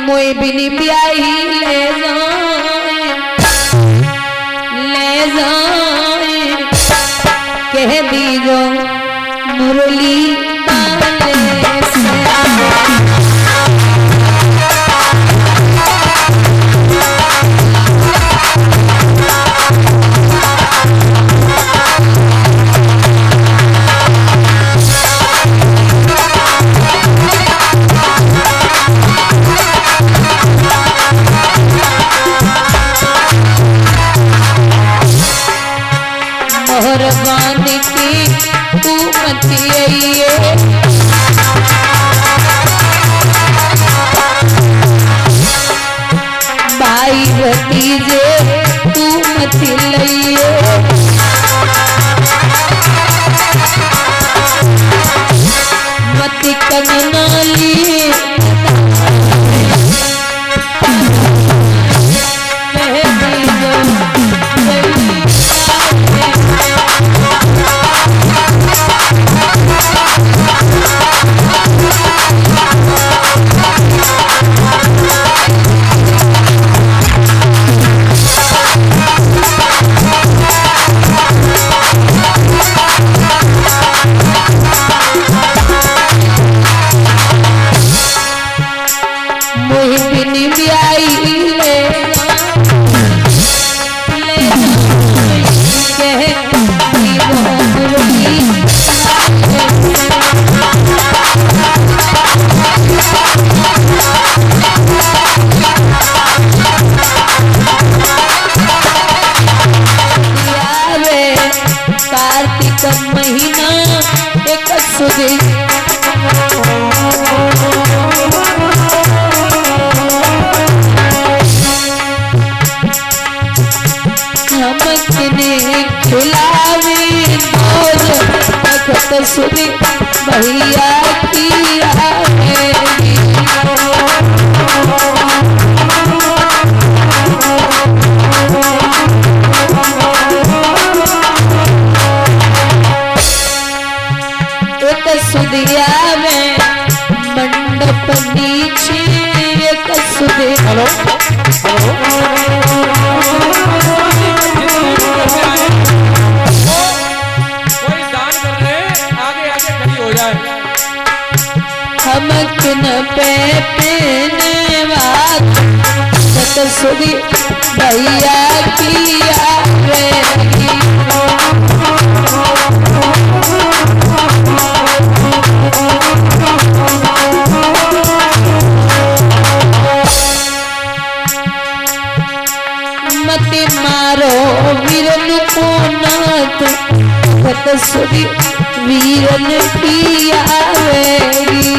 मोए बिनी ब्याही ले जाए कह दीजो मुरली मेहरबानी की तू मतिए भाई भतीजे तू मत लइए मत कननाली महीना एक सुदे हमने खिलावे और तखत सुदे भैया किया है सुदिया में मंडप नीचे एक सुदे हेलो कोई दान कर रहे आगे आगे खड़ी हो जाए हम किन पे पीने बात सत सुदी भैया किया मत मारो वीरन को नाथ खत सुदी वीरन पिया वेगी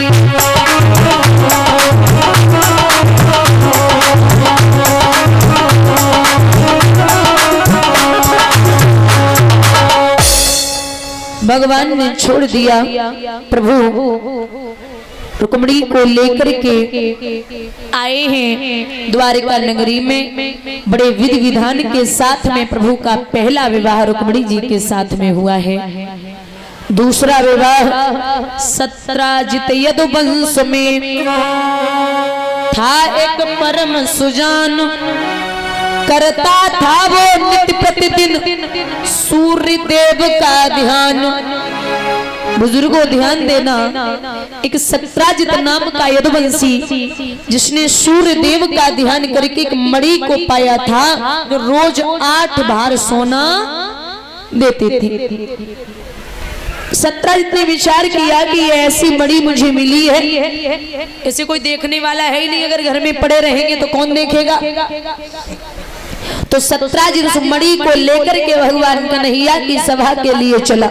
भगवान ने छोड़ दिया प्रभु रुक्मिणी को लेकर के आए हैं द्वारिका नगरी में। बड़े विधि विधान के साथ में प्रभु का पहला विवाह रुक्मिणी जी के साथ में हुआ है। दूसरा विवाह सत्राजित यदुवंश में था। एक परम सुजान करता था वो नित्य प्रतिदिन सूर्य देव का ध्यान। बुजुर्गों ध्यान देना, एक सत्राजित नाम का यदुवंशी जिसने सूर्य देव का ध्यान करके एक मणि को पाया था जो रोज 8 बार सोना देते थे। सत्राजित ने विचार किया कि ये ऐसी मणि मुझे मिली है, ऐसे कोई देखने वाला है ही नहीं, अगर घर में पड़े रहेंगे तो कौन देखेगा। तो सत्राजित उस मणि को लेकर के भगवान कन्हैया की सभा के लिए चला।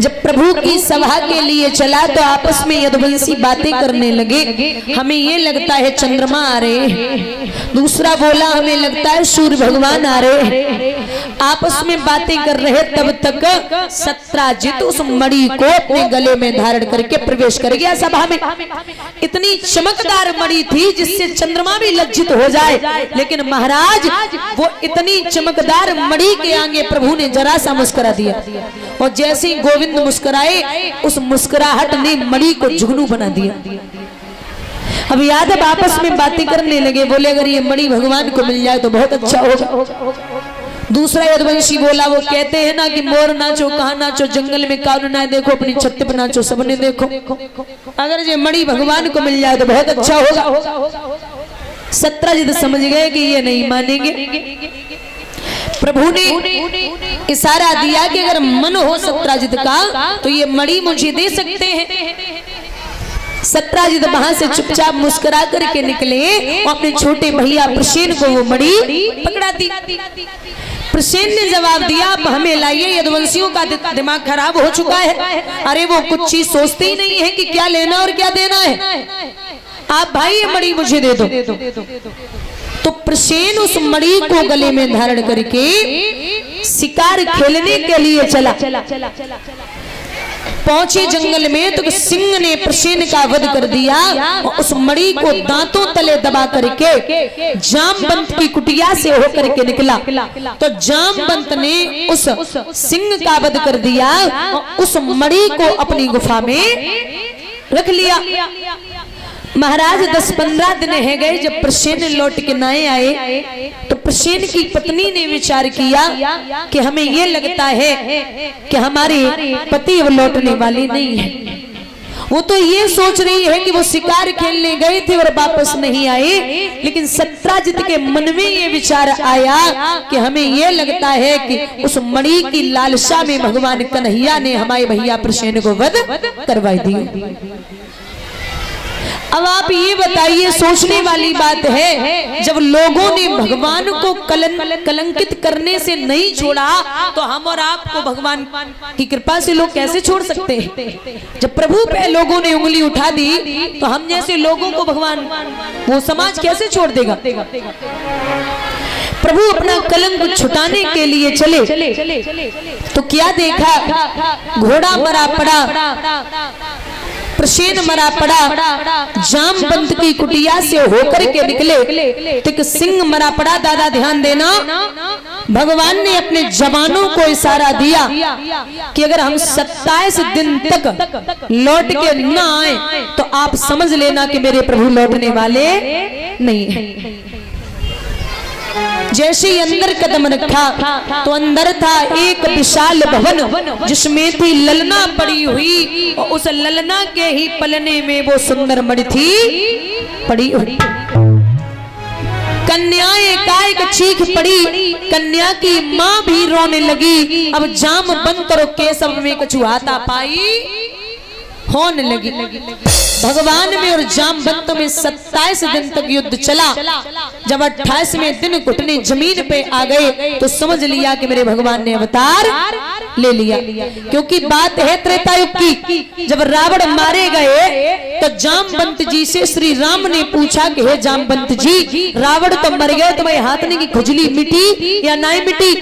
जब प्रभु की सभा के लिए चला तो आपस में यदुवंशी बातें करने लगे। हमें ये लगता है चंद्रमा आ रहे हैं, दूसरा बोला हमें लगता है सूर्य भगवान आ रहे हैं। आपस में बातें कर रहे तब तक सत्राजित उस मणि को अपने गले में धारण करके प्रवेश कर गया सभा में। इतनी चमकदार मणि थी जिससे चंद्रमा भी लज्जित हो जाए, लेकिन महाराज वो इतनी चमकदार मणि के आगे प्रभु ने जरा सा मुस्कुरा दिया और जैसे ही गोविंद मुस्कुराए उस मुस्कुराहट ने मणि को जुगनू बना दिया। अब यादव आपस में बातें करने लगे, बोले अगर ये मणि भगवान को मिल जाए तो बहुत अच्छा होगा। दूसरा यदुवंशी बोला, वो कहते हैं ना कि मोर नाचो कहाँ नाचो, जंगल में कान ना देखो, अपनी छत पे नाचो सबने देखो। अगर ये मणि भगवान को मिल जाए तो बहुत अच्छा होगा। सत्राजित समझ गए कि ये नहीं मानेंगे। प्रभु ने इशारा दिया कि अगर मन हो सत्राजित का तो ये मणि मुझे दे सकते हैं। सत्राजित वहां से चुपचाप मुस्कुरा करके निकले और अपने छोटे भैया प्रसेन को वो मणि पकड़ा दी। प्रसेन ने जवाब दिया, आप हमें लाइए, यदुवंशियों का दिमाग खराब हो चुका है। अरे वो कुछ चीज सोचते ही नहीं है कि क्या लेना और क्या देना है। आप भाई ये मणि मुझे दे दो। तो प्रसेन उस मणि को गले में धारण करके शिकार खेलने के लिए चला। पहुंचे जंगल में तो सिंह ने प्रसेन का वध कर दिया और उस मणि को दांतों तले दबा करके जामवंत की कुटिया से होकर के निकला। तो जामवंत ने उस सिंह का वध कर दिया और उस मणि को अपनी गुफा में रख लिया। महाराज 10-15 दिन है गए, जब प्रसेन लौट के नए आए तो प्रसेन की पत्नी ने विचार किया कि हमें ये लगता है कि हमारे पति अब लौटने वाले नहीं है। वो तो ये सोच रही है कि वो शिकार खेलने गए थे और वापस नहीं आए, लेकिन सत्राजित के मन में ये विचार आया कि हमें ये लगता है कि उस मणि की लालसा में भगवान कन्हैया ने हमारे भैया प्रसेन को वध करवा दिया। अब आप ये बताइए, सोचने वाली बात है, जब लोगों ने भगवान को कलंकित करने से नहीं छोड़ा तो हम और आपको भगवान की कृपा से लोग कैसे छोड़ सकते हैं। जब प्रभु पे लोगों ने उंगली उठा दी तो हम जैसे लोगों को भगवान, वो समाज कैसे छोड़ देगा। प्रभु अपना कलंक छुटाने के लिए चले तो क्या देखा, घोड़ा मरा पड़ा, प्रसेन मरा पड़ा, जामवंत की कुटिया से होकर के निकले तो एक सिंह मरा पड़ा। दादा ध्यान देना, भगवान ने अपने जवानों को इशारा दिया कि अगर हम 27 दिन तक लौट के न आए तो आप समझ लेना कि मेरे प्रभु लौटने वाले नहीं हैं। जैसे ही अंदर कदम रखा तो अंदर था एक विशाल भवन जिसमें थी ललना पड़ी हुई और उस ललना के ही पलने में वो सुंदर मणि थी पड़ी हुई। कन्या एकाएक चीख पड़ी, कन्या की माँ भी रोने लगी। अब जामवंत और केशव में कछुआता पाई होने लगी। भगवान में और जामवंत में 27 दिन तक युद्ध चला। जब 28वें दिन घुटने जमीन पे आ गए तो समझ लिया कि मेरे भगवान ने अवतार ले लिया। क्योंकि बात है त्रेता युग की, जब रावण मारे गए तो जामवंत जी से श्री राम ने पूछा कि हे जामवंत जी, रावण तो मर गए, तुम्हारे हाथ में की खुजली मिटी या नहीं मिटी।